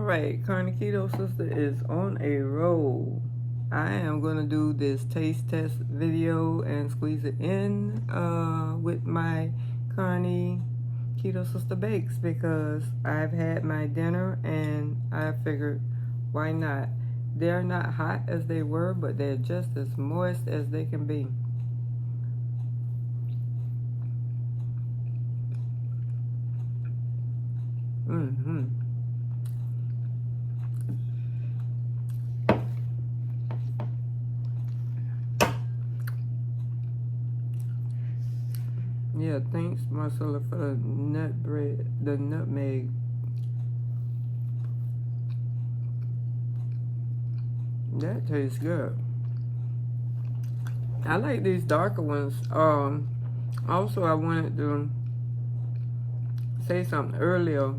right, Carniketo Sister is on a roll. I am going to do this taste test video and squeeze it in with my Carniketo Sister bakes because I've had my dinner and I figured why not. They're not hot as they were, but they're just as moist as they can be. Yeah, thanks, Marcella, for the nutmeg. That tastes good. I like these darker ones. Also, I wanted to say something earlier.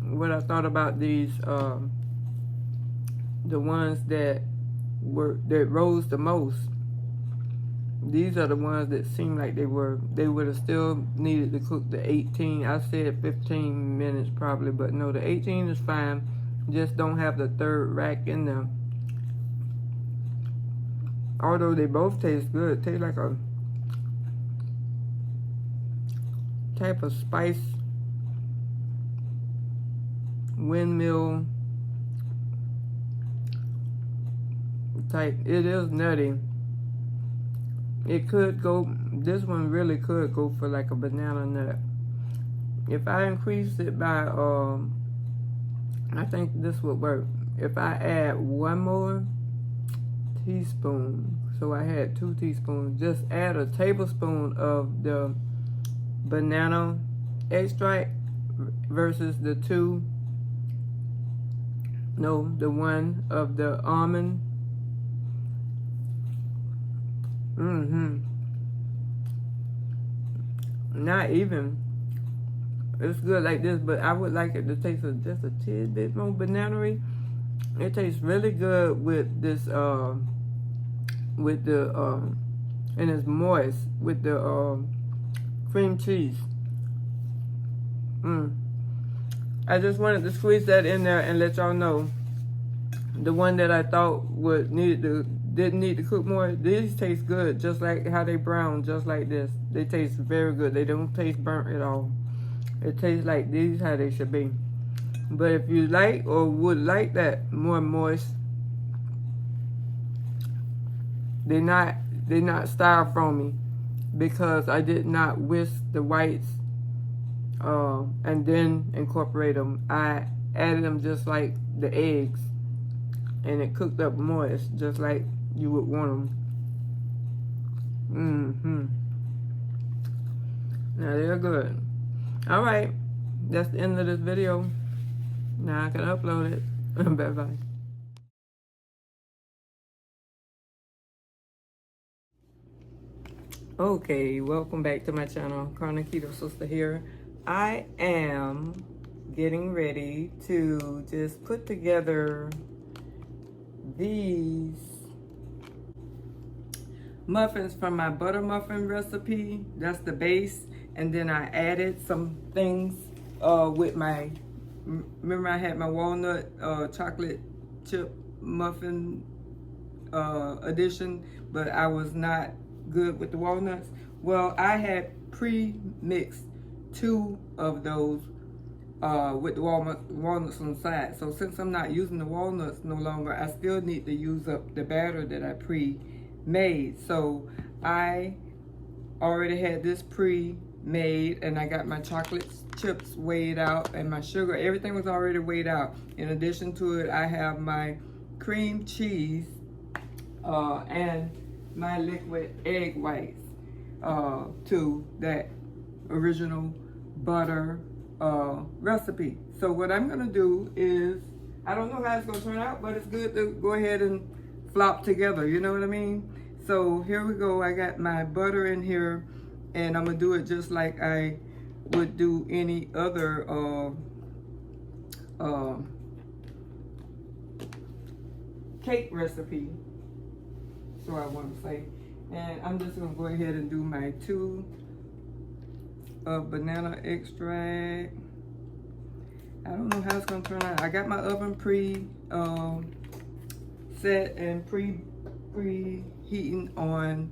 What I thought about these, the ones that rose the most. These are the ones that seem like they would have still needed to cook the 18. I said 15 minutes probably, but no, the 18 is fine. Just don't have the third rack in them. Although they both taste good. Taste like a type of spice windmill type. It is nutty. It could go, this one really could go for like a banana nut. If I increase it by, I think this would work. If I add one more teaspoon, so I had 2 teaspoons, just add a tablespoon of the banana extract versus the one of the almond. Not even. It's good like this, but I would like it to taste just a tidbit more banana-y. It tastes really good with this, and it's moist with the cream cheese. I just wanted to squeeze that in there and let y'all know the one that I thought didn't need to cook more. These taste good, just like how they brown, just like this. They taste very good. They don't taste burnt at all. It tastes like these how they should be. But if you like or would like that more moist, they're not styrofoamy because I did not whisk the whites and then incorporate them. I added them just like the eggs, and it cooked up moist just like you would want them. Now they're good. All right, that's the end of this video. Now I can upload it. Bye-bye. Okay, welcome back to my channel. Carniketo Sister here. I am getting ready to just put together these muffins from my butter muffin recipe. That's the base. And then I added some things with my, remember I had my walnut chocolate chip muffin addition, but I was not good with the walnuts. Well, I had pre-mixed 2 of those with the walnuts on the side. So since I'm not using the walnuts no longer, I still need to use up the batter that I pre-made. So I already had this pre-made, and I got my chocolate chips weighed out and my sugar. Everything was already weighed out. In addition to it, I have my cream cheese and my liquid egg whites to that original butter recipe. So what I'm gonna do is, I don't know how it's gonna turn out, but it's good to go ahead and flop together, you know what I mean? So here we go. I got my butter in here, and I'm gonna do it just like I would do any other cake recipe, so I want to say. And I'm just gonna go ahead and do my 2 of banana extract. I don't know how it's gonna turn out. I got my oven set and preheating on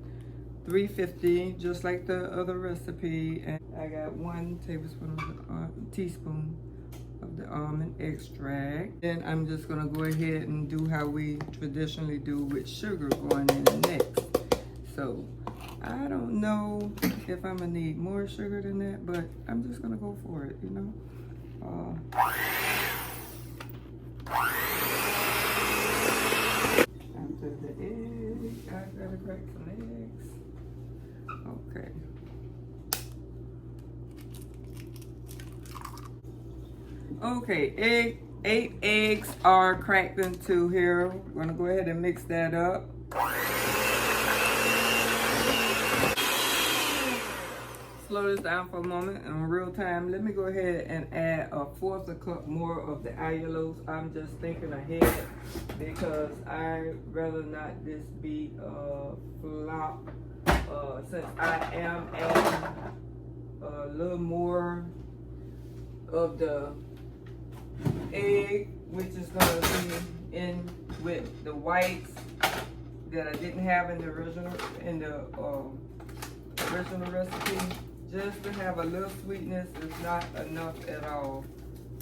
350, just like the other recipe. And I got 1 teaspoon of the almond extract. Then I'm just gonna go ahead and do how we traditionally do with sugar going in next. So I don't know if I'm gonna need more sugar than that, but I'm just gonna go for it, you know. After the egg, I gotta crack some eggs. Okay. Okay, 8 eggs are cracked into here. We're gonna go ahead and mix that up. Slow this down for a moment in real time. Let me go ahead and add 1/4 cup more of the allulose. I'm just thinking ahead because I'd rather not this be a flop. Since I am adding a little more of the egg, which is going to be in with the whites that I didn't have in the original recipe. Just to have a little sweetness is not enough at all.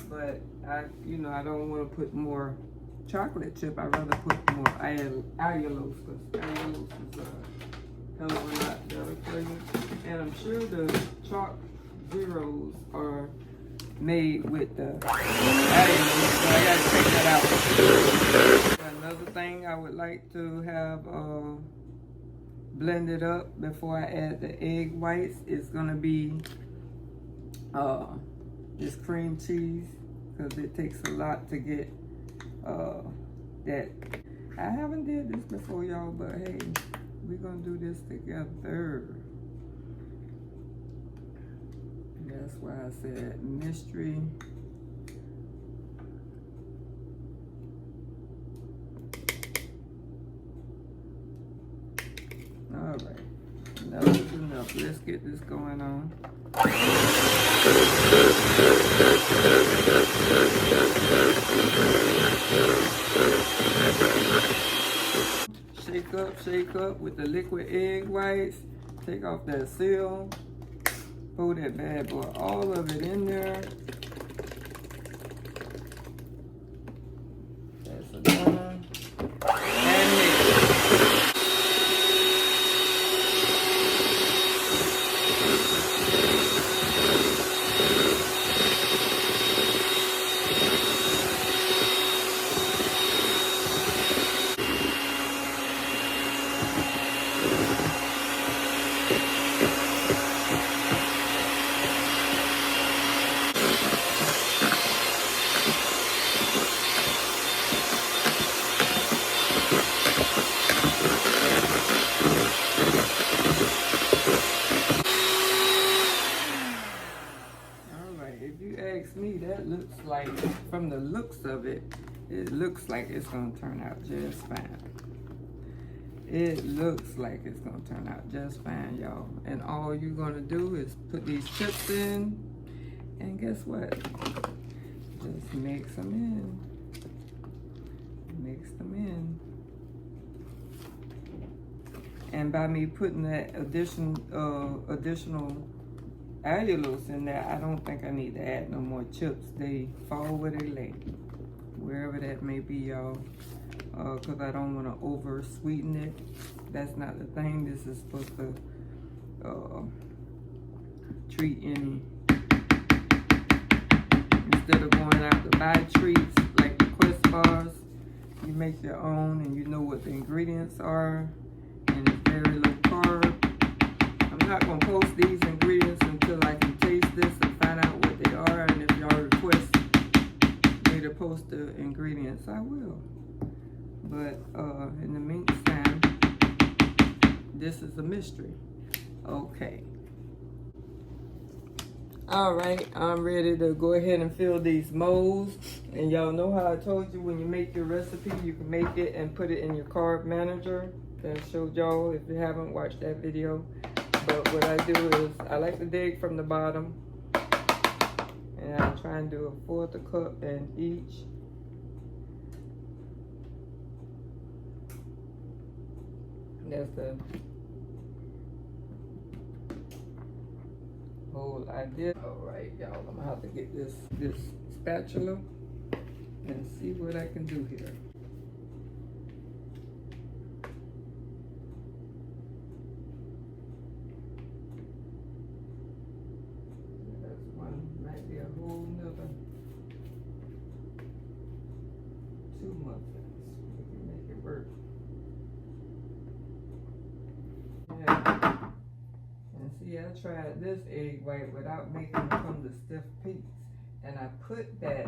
But I don't want to put more chocolate chip. I'd rather put more allulose because allulose is a hell of a lot better for you. And I'm sure the chalk zeros are made with the allulose, so I gotta take that out. Another thing I would like to have blended up before I add the egg whites is gonna be this cream cheese, because it takes a lot to get that. I haven't did this before, y'all, but hey, we're gonna do this together. That's why I said mystery. All right, enough is enough. Let's get this going on. Shake up with the liquid egg whites. Take off that seal. Pour that bad boy, all of it in there. That's enough. And mix. That looks like, from the looks of it, it looks like it's gonna turn out just fine. It looks like it's gonna turn out just fine, y'all. And all you're gonna do is put these chips in, and guess what? Just mix them in. Mix them in. And by me putting that additional allulose in there, I don't think I need to add no more chips. They fall where they lay, wherever that may be, y'all. Because I don't want to over sweeten it. That's not the thing. This is supposed to treat any, instead of going out to buy treats like the Quest bars, you make your own and you know what the ingredients are, and it's very low carb. I'm not going to post these ingredients until I can taste this and find out what they are, and if y'all request me to post the ingredients, I will. But in the meantime, this is a mystery. Okay. All right, I'm ready to go ahead and fill these molds. And y'all know how I told you when you make your recipe, you can make it and put it in your carb manager. That I showed y'all if you haven't watched that video. But what I do is I like to dig from the bottom, And I try and do a fourth a cup in each. That's the whole idea. All right, y'all, I'm gonna have to get this spatula and see what I can do here. That's one, might be a whole nother 2 muffins. We can make it work. Yeah. And see, I tried this egg white without making them come to stiff peaks. And I put that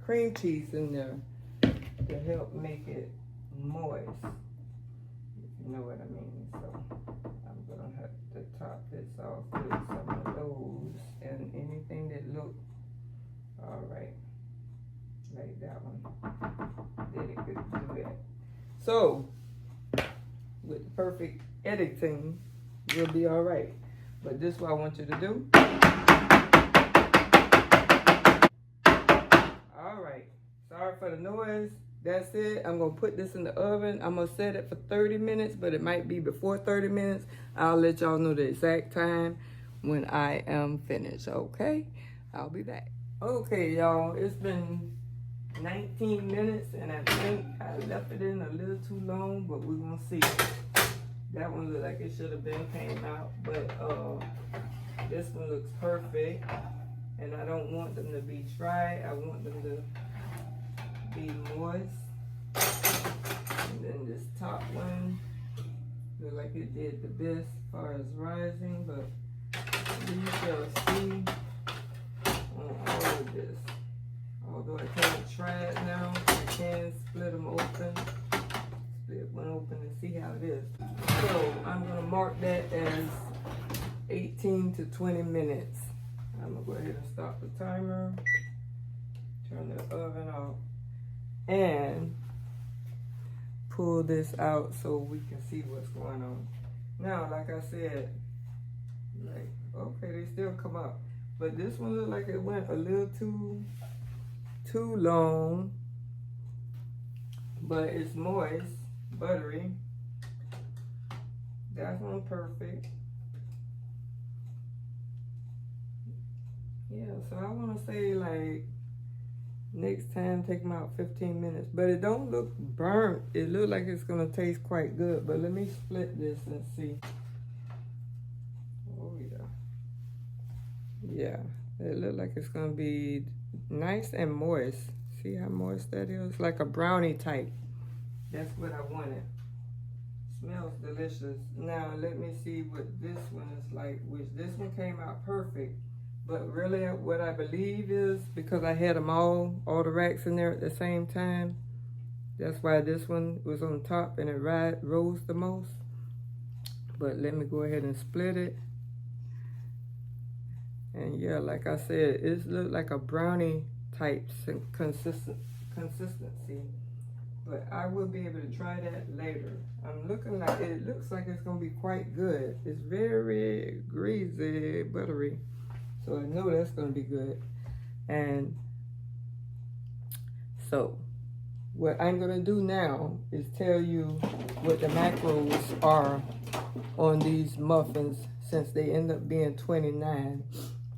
cream cheese in there to help make it moist, if you know what I mean. So I'm gonna have to top this off with some of those and anything that look all right, like that one. Then it could do that. So with the perfect editing, we'll be all right. But this is what I want you to do. All right. Sorry for the noise. That's it. I'm going to put this in the oven. I'm going to set it for 30 minutes, but it might be before 30 minutes. I'll let y'all know the exact time when I am finished, okay? I'll be back. Okay, y'all. It's been 19 minutes, and I think I left it in a little too long, but we're going to see. That one looked like it should have been came out, but this one looks perfect. And I don't want them to be dry. I want them to be moist. And then this top one look like it did the best as far as rising, but you shall see on all of this. Although I can't try it now, I can split them open. Split one open and see how it is. So I'm gonna mark that as 18 to 20 minutes. I'm gonna go ahead and stop the timer, turn the oven off, and pull this out so we can see what's going on. Now, like I said, like, okay, they still come up, but this one looked like it went a little too long, but it's moist, buttery. That one perfect. Yeah, so I want to say like next time take them out 15 minutes, but it don't look burnt. It look like it's gonna taste quite good, but let me split this and see. Oh yeah, it look like it's gonna be nice and moist. See how moist that is? Like a brownie type. That's what I wanted. Smells delicious. Now let me see what this one is like, which this one came out perfect. But really what I believe is because I had them all the racks in there at the same time. That's why this one was on top and it rose the most. But let me go ahead and split it. And yeah, like I said, it looks like a brownie type consistency. But I will be able to try that later. I'm looking like, it looks like it's gonna be quite good. It's very greasy, buttery. So I know that's gonna be good. And so what I'm gonna do now is tell you what the macros are on these muffins since they end up being 29.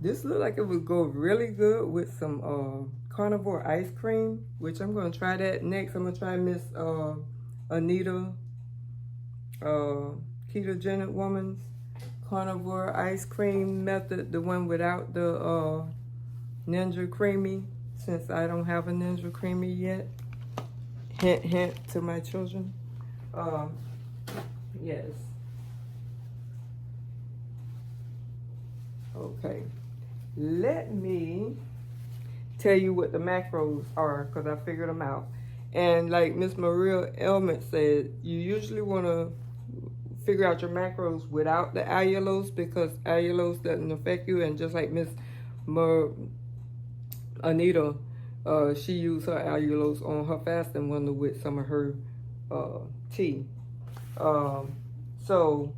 This looked like it would go really good with some carnivore ice cream, which I'm gonna try that next. I'm gonna try Miss Anita, ketogenic woman's carnivore ice cream method, the one without the Ninja Creamy, since I don't have a Ninja Creamy yet. Hint, hint to my children. Yes. Okay. Let me tell you what the macros are, because I figured them out. And like Miss Maria Elmet said, you usually want to figure out your macros without the allulose, because allulose doesn't affect you. And just like Miss Anita, she used her allulose on her fasting window with some of her tea. So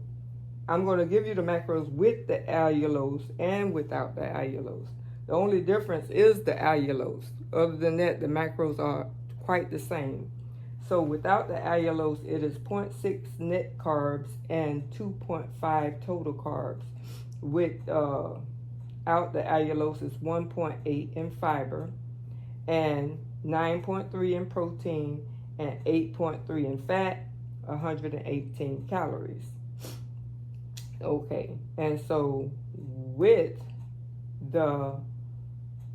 I'm going to give you the macros with the allulose and without the allulose. The only difference is the allulose. Other than that, the macros are quite the same. So without the allulose, it is 0.6 net carbs and 2.5 total carbs. Without the allulose, it's 1.8 in fiber and 9.3 in protein and 8.3 in fat, 118 calories. Okay, and so with the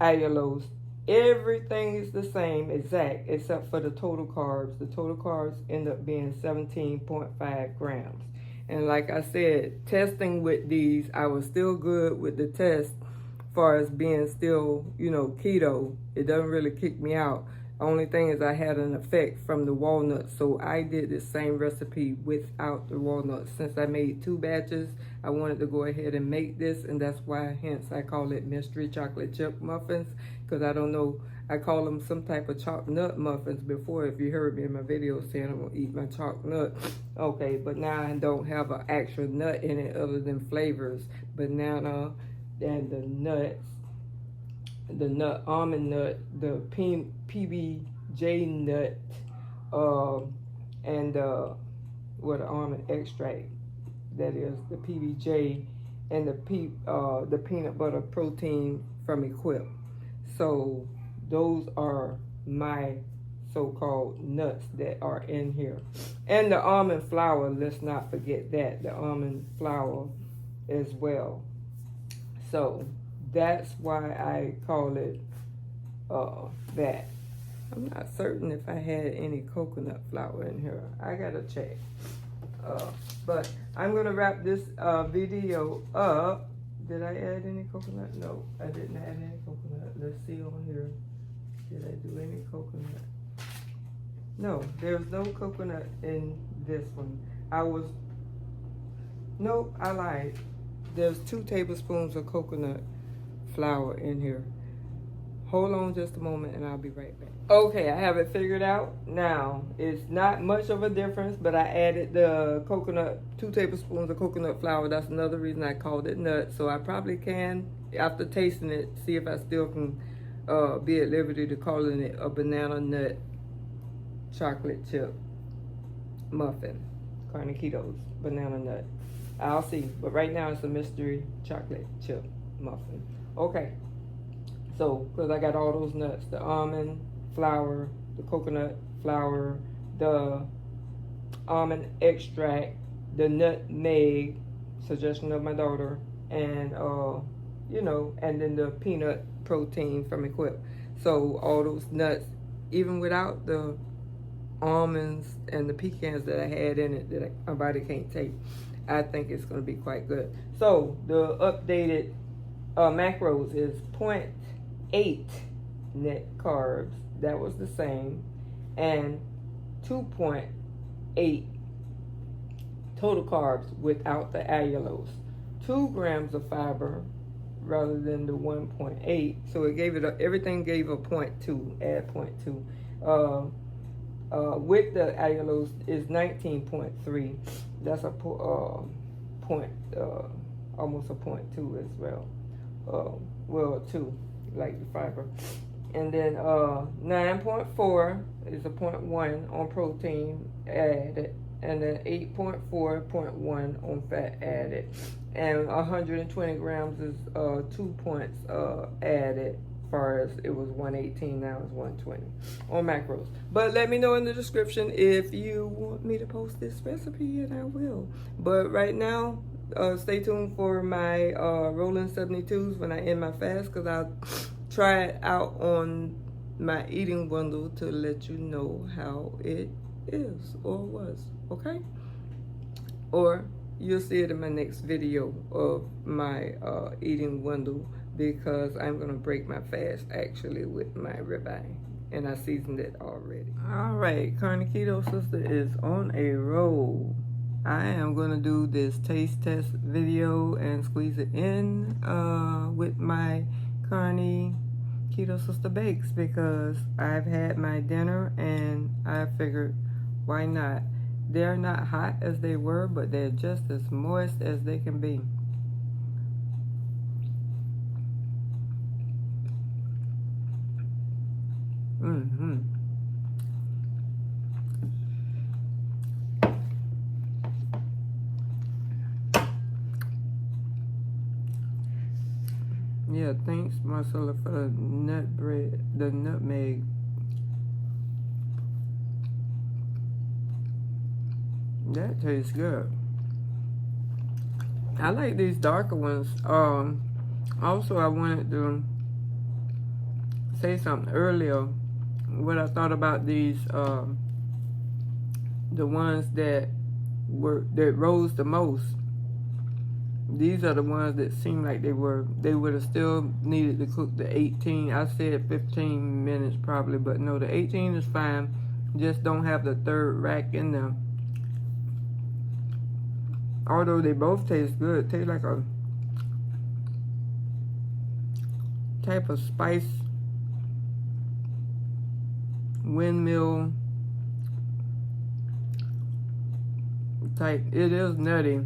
allulose, everything is the same exact except for the total carbs. The total carbs end up being 17.5 grams. And like I said, testing with these, I was still good with the test as far as being still, you know, keto. It doesn't really kick me out. Only thing is I had an effect from the walnuts, so I did the same recipe without the walnuts. Since I made 2 batches, I wanted to go ahead and make this, and that's why, hence, I call it mystery chocolate chip muffins, because I don't know, I call them some type of chopped nut muffins before, if you heard me in my video saying I'm going to eat my chopped nut. Okay, but now I don't have an actual nut in it other than flavors, banana and the nuts. The nut, almond nut, the PBJ nut, and what almond extract, that is the PBJ, and the peanut butter protein from Equip. So those are my so-called nuts that are in here, and the almond flour. Let's not forget that, the almond flour as well. So that's why I call it that. I'm not certain if I had any coconut flour in here. I gotta check. But I'm gonna wrap this video up. Did I add any coconut? No, I didn't add any coconut. Let's see on here. Did I do any coconut? No, there's no coconut in this one. Nope, I lied. There's 2 tablespoons of coconut flour in here. Hold on just a moment and I'll be right back. Okay, I have it figured out. Now, it's not much of a difference, but I added the coconut, 2 tablespoons of coconut flour. That's another reason I called it nut. So I probably can, after tasting it, see if I still can be at liberty to calling it a banana nut chocolate chip muffin. Carniketo's banana nut. I'll see, but right now it's a mystery chocolate chip muffin. Okay, so because I got all those nuts, the almond flour, the coconut flour, the almond extract, the nutmeg, suggestion of my daughter, and you know, and then the peanut protein from Equip. So all those nuts, even without the almonds and the pecans that I had in it that my body can't take, I think it's going to be quite good. So the updated macros is 0.8 net carbs, that was the same, and 2.8 total carbs without the allulose. 2 grams of fiber rather than the 1.8, so it gave it everything gave a 0.2, add 0.2. With the allulose is 19.3. That's a point, almost a 0.2 as well. Well, 2, like the fiber. And then 9.4 is a 0.1 on protein added, and then 8.4.1 on fat added, and 120 grams is 2 points added. Far as it was 118, now it's 120 on macros. But let me know in the description if you want me to post this recipe, and I will. But right now, stay tuned for my rolling 72s when I end my fast, because I'll try it out on my eating bundle to let you know how it is or was, okay? Or you'll see it in my next video of my eating bundle, because I'm gonna break my fast actually with my ribeye, and I seasoned it already. All right, Carniketo sister is on a roll. I am gonna do this taste test video and squeeze it in with my Carniketo sister bakes, because I've had my dinner and I figured why not. They're not hot as they were, but they're just as moist as they can be. Mm-hmm. Yeah, thanks, Marcella, for the nut bread, the nutmeg. That tastes good. I like these darker ones. Also, I wanted to say something earlier. What I thought about these, the ones that rose the most. These are the ones that seem like they would have still needed to cook the 18. I said 15 minutes probably, but no, the 18 is fine. Just don't have the third rack in them. Although they both taste good. Taste like a type of spice windmill type. It is nutty.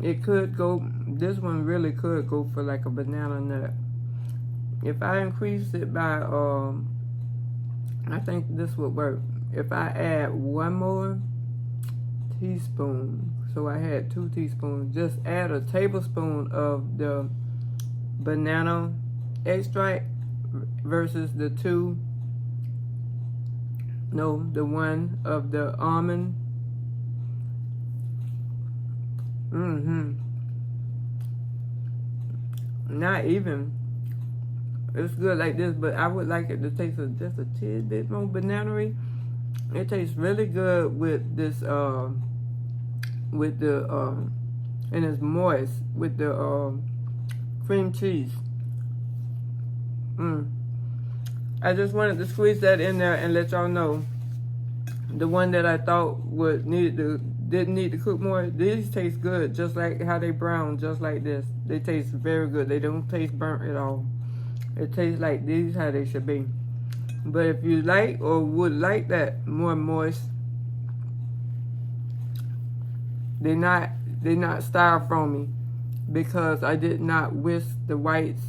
It could go, this one really could go for like a banana nut. If I increase it by, I think this would work. If I add one more teaspoon, so I had 2 teaspoons, just add a tablespoon of the banana extract versus the one of the almond. Not even. It's good like this, but I would like it to taste just a tidbit more banana-y. It tastes really good with this, and it's moist with the cream cheese. I just wanted to squeeze that in there and let y'all know the one that I thought didn't need to cook more. These taste good, just like how they brown, just like this. They taste very good. They don't taste burnt at all. It tastes like these how they should be. But if you like or would like that more moist, they're not styrofoamy, because I did not whisk the whites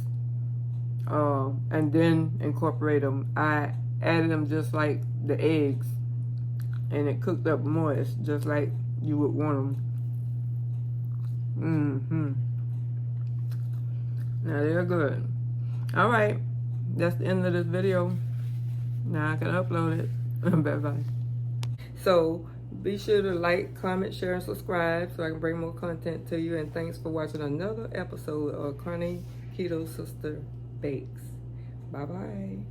and then incorporate them. I added them just like the eggs, and it cooked up moist just like you would want them. Now they're good. All right, that's the end of this video. Now I can upload it. Bye-bye. So be sure to like, comment, share, and subscribe so I can bring more content to you. And thanks for watching another episode of Carniketo Sister Bakes. Bye-bye.